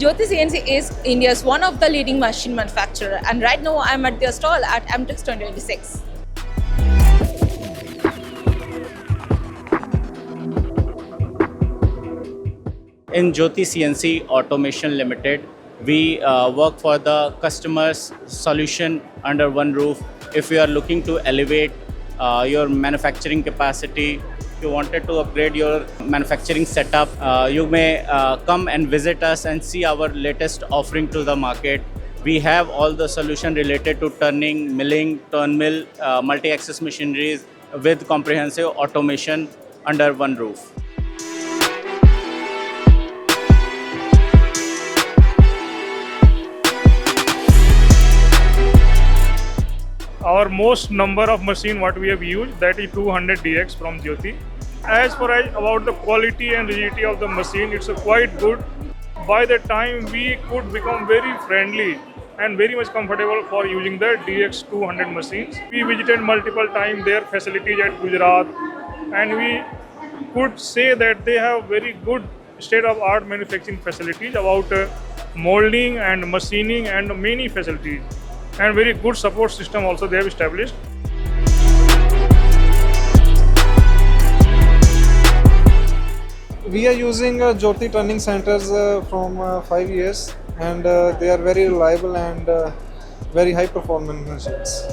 Jyoti CNC is India's one of the leading machine manufacturer, and right now I'm at their stall at AMTEX 2026. In Jyoti CNC Automation Ltd, we work for the customer's solution under one roof. If you are looking to elevate your manufacturing capacity, if you wanted to upgrade your manufacturing setup, you may come and visit us and see our latest offering to the market. We have all the solution related to turning, milling, turn mill, multi-axis machineries with comprehensive automation under one roof. Our most number of machine what we have used, that is 200 DX from Jyoti. As far as about the quality and rigidity of the machine, it's quite good. By the time we could become very friendly and very much comfortable for using the DX 200 machines. We visited multiple times their facilities at Gujarat, and we could say that they have very good state-of-art manufacturing facilities about molding and machining and many facilities. And very good support system also they have established. We are using Jyoti turning centers from 5 years, and they are very reliable and very high performance machines.